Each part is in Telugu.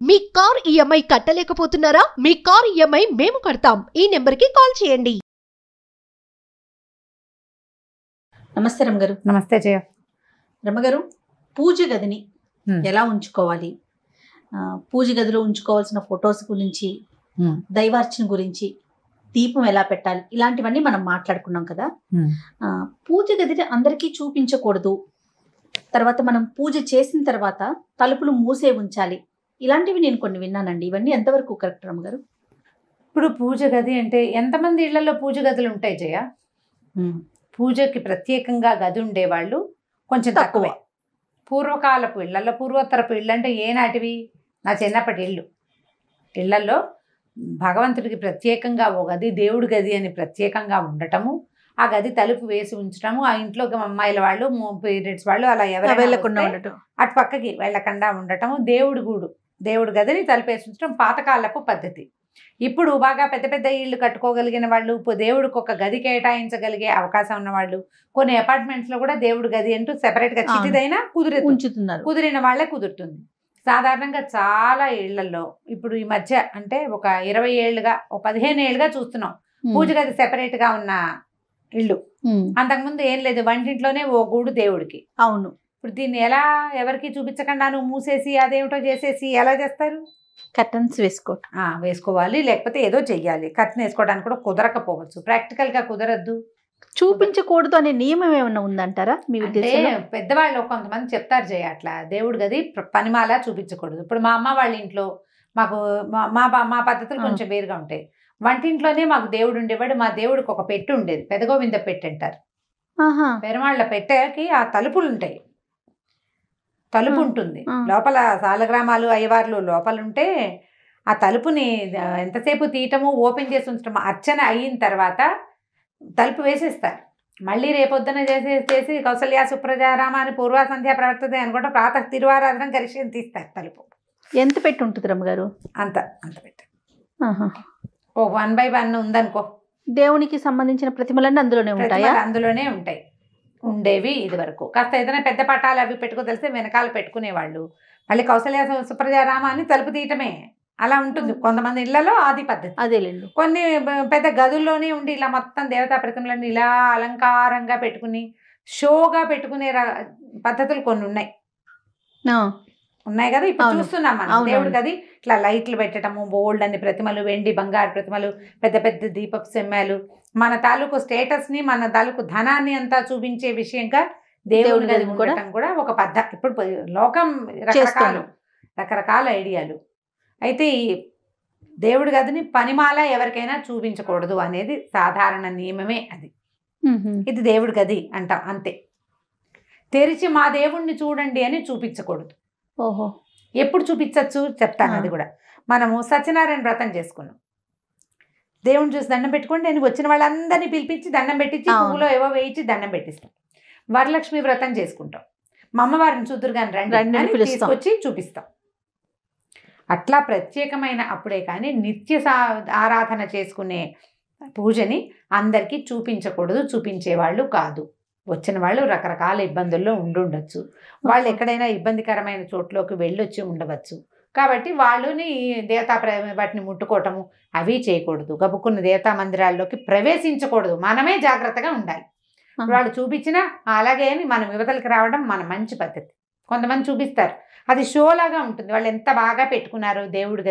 మీ కార్ ఈఎంఐ కట్టలేకపోతున్నారా? మీ కార్ ఈఎంఐ మేము కడతాం. ఈ నెంబర్కి కాల్ చేయండి. నమస్తే రమ్మగారు. నమస్తే జయ. రమ్మగారు, పూజ గదిని ఎలా ఉంచుకోవాలి, పూజ గదిలో ఉంచుకోవాల్సిన ఫొటోస్ గురించి, దైవార్చన గురించి, దీపం ఎలా పెట్టాలి, ఇలాంటివన్నీ మనం మాట్లాడుకున్నాం కదా. పూజ గదిని అందరికీ చూపించకూడదు, తర్వాత మనం పూజ చేసిన తర్వాత తలుపులు మూసే ఉంచాలి, ఇలాంటివి నేను కొన్ని విన్నానండి. ఇవన్నీ ఎంతవరకు కరెక్ట్ రమ్మగారు? ఇప్పుడు పూజ గది అంటే ఎంతమంది ఇళ్లలో పూజ గదులు ఉంటాయి జయ? పూజకి ప్రత్యేకంగా గది ఉండేవాళ్ళు కొంచెం తక్కువే. పూర్వకాలపు ఇళ్లలో, పూర్వోత్తరపు ఇళ్ళు అంటే ఏనాటివి? నా చిన్నప్పటి ఇళ్లలో భగవంతుడికి ప్రత్యేకంగా ఓ గది, దేవుడి గది అని ప్రత్యేకంగా ఉండటము, ఆ గది తలుపు వేసి ఉంచడము, ఆ ఇంట్లోకి అమ్మాయిల వాళ్ళు, పీరియడ్స్ వాళ్ళు అలా ఎవరు వెళ్ళకుండా ఉండటం, అటు పక్కకి వెళ్ళకుండా ఉండటము, దేవుడి గదిని తలుపేసి ఉంచడం పాతకాలపు పద్ధతి. ఇప్పుడు బాగా పెద్ద పెద్ద ఇళ్ళు కట్టుకోగలిగిన వాళ్ళు, దేవుడికి ఒక గది కేటాయించగలిగే అవకాశం ఉన్నవాళ్ళు, కొన్ని అపార్ట్మెంట్స్లో కూడా దేవుడి గది అంటూ సెపరేట్గా చిటిదైనా ఉంచుతున్నారు. కుదిరిన వాళ్ళే కుదురుతుంది. సాధారణంగా చాలా ఇళ్లలో ఇప్పుడు ఈ మధ్య అంటే ఒక 20 ఏళ్ళుగా, ఒక 15 ఏళ్ళుగా చూస్తున్నాం పూజ గది సెపరేట్గా ఉన్న ఇళ్ళు. అంతకుముందు ఏం లేదు, వంటింట్లోనే ఓ గూడు దేవుడికి. అవును. ఇప్పుడు దీన్ని ఎలా ఎవరికి చూపించకుండా నువ్వు మూసేసి అదేమిటో చేసేసి ఎలా చేస్తారు? కర్టన్స్ వేసుకోవాలి, లేకపోతే ఏదో చెయ్యాలి. కర్టన్ వేసుకోవడానికి కూడా కుదరకపోవచ్చు, ప్రాక్టికల్గా కుదరద్దు. చూపించకూడదు అనే నియమం ఏమన్నా ఉందంటారా మీ ఉద్దేశంలో? పెద్దవాళ్ళు కొంతమంది చెప్తారు జయ, అట్లా దేవుడి గది పనిమాలా చూపించకూడదు. ఇప్పుడు మా అమ్మ వాళ్ళ ఇంట్లో మాకు మా పద్ధతులు కొంచెం వేరుగా ఉంటాయి. వంటింట్లోనే మాకు దేవుడు ఉండేవాడు. మా దేవుడికి ఒక పెట్టు ఉండేది, పెదగోవింద పెట్టు అంటారు. పెరుమాళ్ళ పెట్టెకి ఆ తలుపులు ఉంటాయి, తలుపు ఉంటుంది లోపల. సాలగ్రామాలు అయ్యవార్లు లోపల ఉంటే ఆ తలుపుని ఎంతసేపు తీయటము, ఓపెన్ చేసి ఉంచటము, అర్చన అయిన తర్వాత తలుపు వేసేస్తారు. మళ్ళీ రేపొద్దున చేసి కౌసల్య సుప్రజారామ అని పూర్వ సంధ్య ప్రవర్తతే అనుకుంటే ప్రాతः తిరువారాధన కలిసి తీస్తారు తలుపు. ఎంత పెట్టి ఉంటుంది రమ్మగారు? అంత పెట్టి ఓ 1/1 ఉందనుకో. దేవునికి సంబంధించిన ప్రతిమలన్నీ అందులోనే ఉంటాయా? అందులోనే ఉంటాయి, ఉండేవి ఇది వరకు. కాస్త ఏదైనా పెద్ద పటాలు అవి పెట్టుకో తెలిస్తే వెనకాల పెట్టుకునేవాళ్ళు. మళ్ళీ కౌసల్య సుప్రజారామ అని తలుపు తీయటమే అలా ఉంటుంది. కొంతమంది ఇళ్లలో ఆది పద్ధతి. అదేలేండి. కొన్ని పెద్ద గదుల్లోనే ఉండి ఇలా మొత్తం దేవతా ప్రతిమలన్నీ ఇలా అలంకారంగా పెట్టుకుని షోగా పెట్టుకునే పద్ధతులు కొన్ని ఉన్నాయి కదా. ఇప్పుడు చూస్తున్నాం మనం దేవుడి గది ఇట్లా లైట్లు పెట్టడము, బోల్డ్ అన్ని ప్రతిమలు, వెండి బంగారు ప్రతిమలు, పెద్ద పెద్ద దీపపు సెమ్మాలు, మన తాలూకు స్టేటస్ని, మన తాలూకు ధనాన్ని అంతా చూపించే విషయంగా దేవుడి గది ఉండటం కూడా ఒక పద్ధతి. ఇప్పుడు లోకం రకరకాల ఐడియాలు. అయితే ఈ దేవుడి గదిని పనిమాల ఎవరికైనా చూపించకూడదు అనేది సాధారణ నియమమే. అది ఇది దేవుడి గది అంటాం అంతే. తెరిచి మా దేవుణ్ణి చూడండి అని చూపించకూడదు. ఓహో, ఎప్పుడు చూపించచ్చు చెప్తాను. అది కూడా మనము సత్యనారాయణ వ్రతం చేసుకున్నాం. దేవుని చూసి దండం పెట్టుకోండి అని వచ్చిన వాళ్ళందరినీ పిలిపించి దండం పెట్టించి పువ్వులో ఏవో వేయించి దండం పెట్టిస్తాం. వరలక్ష్మి వ్రతం చేసుకుంటాం, మా అమ్మవారిని చూద్దురు కానీ రండి అని తీసుకొచ్చి చూపిస్తాం. అట్లా ప్రత్యేకమైన అప్పుడే కానీ నిత్య ఆరాధన చేసుకునే పూజని అందరికీ చూపించకూడదు, చూపించేవాళ్ళు కాదు. వచ్చిన వాళ్ళు రకరకాల ఇబ్బందుల్లో ఉండుండొచ్చు, వాళ్ళు ఎక్కడైనా ఇబ్బందికరమైన చోట్లోకి వెళ్ళొచ్చి ఉండవచ్చు. కాబట్టి వాళ్ళని దేవతా వాటిని ముట్టుకోవటము అవి చేయకూడదు. గబుక్కున్న దేవతా మందిరాల్లోకి ప్రవేశించకూడదు. మనమే జాగ్రత్తగా ఉండాలి. వాళ్ళు చూపించినా అలాగే అని మనం యువతలకి రావడం మన మంచి పద్ధతి. కొంతమంది చూపిస్తారు, అది షోలాగా ఉంటుంది. వాళ్ళు ఎంత బాగా పెట్టుకున్నారో దేవుడి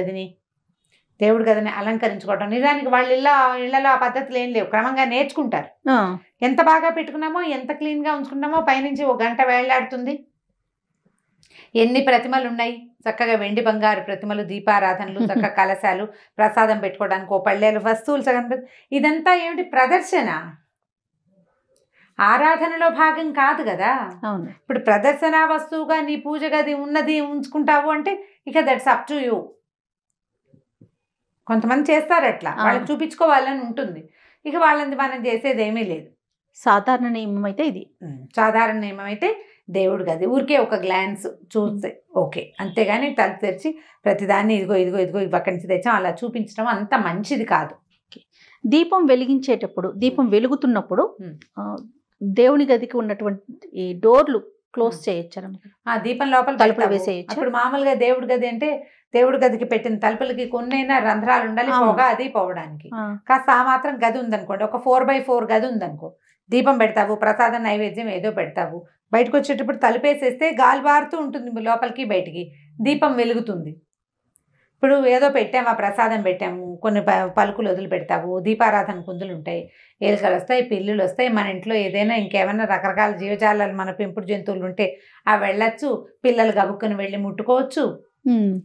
గదిని అలంకరించుకోవటం. నిజానికి వాళ్ళ ఇళ్లలో ఆ పద్ధతులు ఏం లేవు, క్రమంగా నేర్చుకుంటారు. ఎంత బాగా పెట్టుకున్నామో, ఎంత క్లీన్గా ఉంచుకున్నామో పైనుంచి ఒక గంట వేళ్లాడుతుంది. ఎన్ని ప్రతిమలు ఉన్నాయి, చక్కగా వెండి బంగారు ప్రతిమలు, దీపారాధనలు, చక్కగా కలశాలు, ప్రసాదం పెట్టుకోవడానికి ఓ పళ్ళేలు, వస్తువులు సగం. ఇదంతా ఏమిటి? ప్రదర్శన, ఆరాధనలో భాగం కాదు కదా. ఇప్పుడు ప్రదర్శన వస్తువుగా నీ పూజ గది ఉన్నది ఉంచుకుంటావు అంటే ఇక దట్స్ అప్ టు యూ. కొంతమంది చేస్తారు అట్లా, వాళ్ళకి చూపించుకోవాలని ఉంటుంది. ఇక వాళ్ళని మనం చేసేది ఏమీ లేదు. సాధారణ నియమం అయితే ఇది. సాధారణ నియమం అయితే దేవుడి గది ఊరికే ఒక గ్లాన్స్ చూస్తే ఓకే, అంతేగాని తలుపు తెరిచి ప్రతిదాన్ని ఇదిగో ఇక్కడి నుంచి తెచ్చాం అలా చూపించడం అంత మంచిది కాదు. దీపం వెలిగించేటప్పుడు, దీపం వెలుగుతున్నప్పుడు దేవుని గదికి ఉన్నటువంటి డోర్లు క్లోజ్ చేయొచ్చు. దీపం లోపల తలుపులు వేసేయచ్చు. ఇప్పుడు మామూలుగా దేవుడి గది అంటే దేవుడి గదికి పెట్టిన తలుపులకి కొన్నైనా రంధ్రాలు ఉండాలి, పొగ అది పోవడానికి. కాస్త ఆ మాత్రం గది ఉందనుకోండి, ఒక 4x4 గది ఉందనుకో, దీపం పెడతావు, ప్రసాదం నైవేద్యం ఏదో పెడతావు, బయటకు వచ్చేటప్పుడు తలుపేసేస్తే గాలి బారుతూ ఉంటుంది లోపలికి బయటికి, దీపం వెలుగుతుంది. ఇప్పుడు ఏదో పెట్టాము, ఆ ప్రసాదం పెట్టాము, కొన్ని పలుకులు వదిలి పెడతావు, దీపారాధన కుందులు ఉంటాయి, ఏలుకలు వస్తాయి, పిల్లులు వస్తాయి, మన ఇంట్లో ఏదైనా ఇంకేమైనా రకరకాల జీవజాలాలు మన పెంపుడు జంతువులు ఉంటే అవి వెళ్ళచ్చు, పిల్లలు గబుక్కుని వెళ్ళి ముట్టుకోవచ్చు.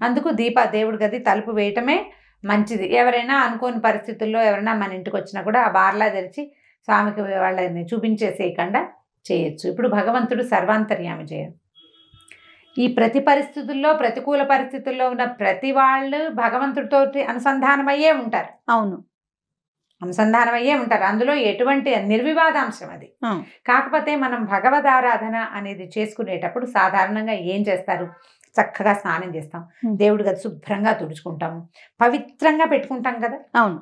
అందుకు దేవుడి గది తలుపు వేయటమే మంచిది. ఎవరైనా అనుకోని పరిస్థితుల్లో ఎవరైనా మన ఇంటికి వచ్చినా కూడా ఆ బార్లా తెరిచి స్వామికి వాళ్ళని చూపించేసేయకుండా చేయొచ్చు. ఇప్పుడు భగవంతుడు సర్వాంతర్యామి చేయడు. ఈ ప్రతి పరిస్థితుల్లో, ప్రతికూల పరిస్థితుల్లో ఉన్న ప్రతి వాళ్ళు భగవంతుడితో అనుసంధానమయ్యే ఉంటారు. అవును, అనుసంధానమయ్యే ఉంటారు. అందులో ఎటువంటి నిర్వివాదాంశం అది. కాకపోతే మనం భగవదారాధన అనేది చేసుకునేటప్పుడు సాధారణంగా ఏం చేస్తారు, చక్కగా స్నానం చేస్తాం, దేవుడి గది శుభ్రంగా తుడుచుకుంటాము, పవిత్రంగా పెట్టుకుంటాం కదా. అవును,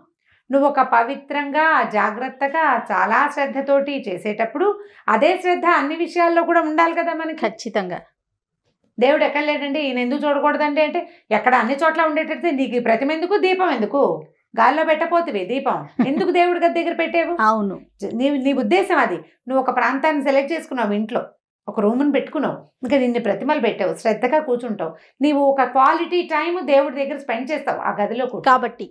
నువ్వు ఒక పవిత్రంగా జాగ్రత్తగా చాలా శ్రద్ధతోటి చేసేటప్పుడు అదే శ్రద్ధ అన్ని విషయాల్లో కూడా ఉండాలి కదా మనకి. ఖచ్చితంగా. దేవుడు ఎక్కడ లేడండి, ఈయన ఎందుకు చూడకూడదండి అంటే, ఎక్కడ అన్ని చోట్ల ఉండేటట్టు నీకు ప్రతిమ ఎందుకు, దీపం ఎందుకు, గాల్లో పెట్టపోతివి దీపం ఎందుకు దేవుడి గది దగ్గర పెట్టేవు? అవును, నీ ఉద్దేశం అది. నువ్వు ఒక ప్రాంతాన్ని సెలెక్ట్ చేసుకున్నావు, ఇంట్లో ఒక రూమ్ని పెట్టుకున్నావు, ఇంకా నిన్ను ప్రతిమలు పెట్టావు, శ్రద్ధగా కూర్చుంటావు, నీవు ఒక క్వాలిటీ టైం దేవుడి దగ్గర స్పెండ్ చేస్తావు ఆ గదిలో కాబట్టి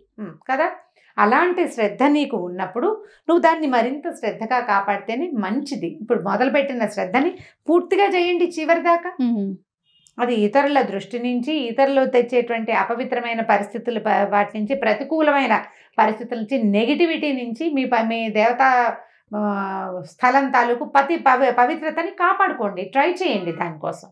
కదా. అలాంటి శ్రద్ధ నీకు ఉన్నప్పుడు నువ్వు దాన్ని మరింత శ్రద్ధగా కాపాడితేనే మంచిది. ఇప్పుడు మొదలుపెట్టిన శ్రద్ధని పూర్తిగా చేయండి చివరి దాకా. అది ఇతరుల దృష్టి నుంచి, ఇతరులు తెచ్చేటువంటి అపవిత్రమైన పరిస్థితులు, వాటి నుంచి, ప్రతికూలమైన పరిస్థితుల నుంచి, నెగిటివిటీ నుంచి మీ దేవతా స్థలం తాలూకు పవిత్రతని కాపాడుకోండి, ట్రై చేయండి దానికోసం.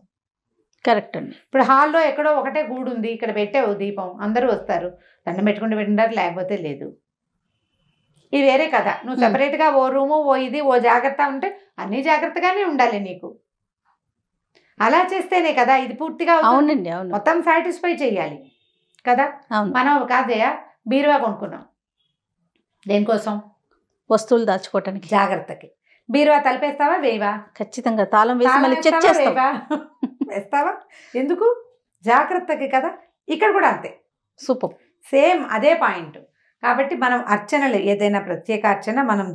కరెక్ట్ అండి. ఇప్పుడు హాల్లో ఎక్కడో ఒకటే గూడు ఉంది, ఇక్కడ పెట్టావు దీపం, అందరూ వస్తారు, దండం పెట్టుకుంటూ పెట్టినారు, లేకపోతే లేదు, ఇది వేరే కదా. నువ్వు సెపరేట్గా ఓ రూము, ఓ ఇది, ఓ జాగ్రత్త ఉంటే అన్నీ జాగ్రత్తగానే ఉండాలి నీకు. అలా చేస్తేనే కదా ఇది పూర్తిగా. అవునండి, అవును, మొత్తం సాటిస్ఫై చేయాలి కదా. మనం కాదయా బీరువా కొనుక్కున్నాం, దేనికోసం? వస్తువులు దాచుకోవటానికి, జాగ్రత్తకి. బీరువా తలిపేస్తావా, వేయవా? ఖచ్చితంగా తాళం వేసి మళ్ళీ చెక్ చేస్తావా? వేస్తావా? ఎందుకు? జాగ్రత్తకి కదా. ఇక్కడ కూడా అంతే, సూపర్, సేమ్ అదే పాయింట్. కాబట్టి మనం అర్చనలు, ఏదైనా ప్రత్యేక అర్చన మనం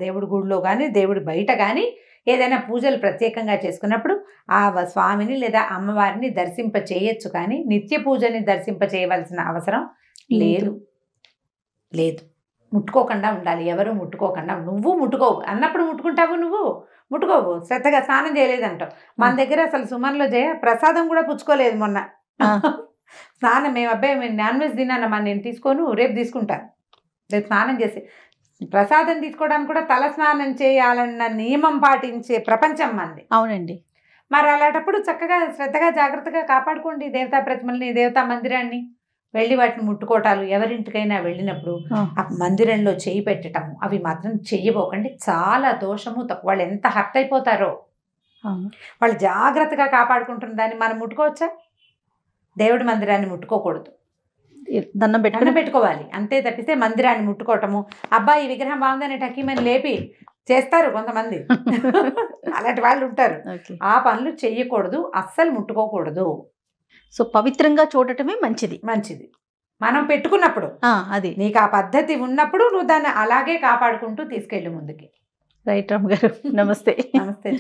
దేవుడి గుడిలో కానీ దేవుడి బయట కానీ ఏదైనా పూజలు ప్రత్యేకంగా చేసుకున్నప్పుడు ఆ స్వామిని లేదా అమ్మవారిని దర్శింప చేయొచ్చు, కానీ నిత్య పూజని దర్శింప చేయవలసిన అవసరం లేదు. ముట్టుకోకుండా ఉండాలి, ఎవరు ముట్టుకోకుండా. నువ్వు ముట్టుకోవు అన్నప్పుడు ముట్టుకుంటావు, నువ్వు ముట్టుకోవు, శ్రద్ధగా స్నానం చేయలేదంటావు. మన దగ్గర అసలు సుమన్లో ప్రసాదం కూడా పుచ్చుకోలేదు మొన్న. స్నానం మేము నాన్ వెజ్ తిన్నానమ్మా, నేను తీసుకోను, రేపు తీసుకుంటాను, రేపు స్నానం చేసి. ప్రసాదం తీసుకోవడానికి కూడా తల స్నానం చేయాలన్న నియమం పాటించే ప్రపంచం మంది. అవునండి. మరి అలాంటప్పుడు చక్కగా శ్రద్ధగా జాగ్రత్తగా కాపాడుకోండి దేవతా ప్రతిమల్ని, దేవతా మందిరాన్ని. వెళ్ళి వాటిని ముట్టుకోవటాలు, ఎవరింటికైనా వెళ్ళినప్పుడు ఆ మందిరంలో చేయి పెట్టడం అవి మాత్రం చెయ్యబోకండి, చాలా దోషము. వాళ్ళు ఎంత హర్ట్ అయిపోతారో. వాళ్ళు జాగ్రత్తగా కాపాడుకుంటున్న దాన్ని మనం ముట్టుకోవచ్చా? దేవుడి మందిరాన్ని ముట్టుకోకూడదు, దండం పెట్టుకోవాలి అంతే. తప్పితే మందిరాన్ని ముట్టుకోవటము, అబ్బాయి ఈ విగ్రహం బాగుందని టకీమని లేపి చేస్తారు కొంతమంది, అలాంటి వాళ్ళు ఉంటారు. ఆ పనులు చెయ్యకూడదు, అస్సలు ముట్టుకోకూడదు. సో పవిత్రంగా చూడటమే మంచిది. మనం పెట్టుకున్నప్పుడు అది నీకు ఆ పద్ధతి ఉన్నప్పుడు నువ్వు దాన్ని అలాగే కాపాడుకుంటూ తీసుకెళ్ళి ముందుకి. రైట్ రామ్ గారు, నమస్తే. నమస్తే.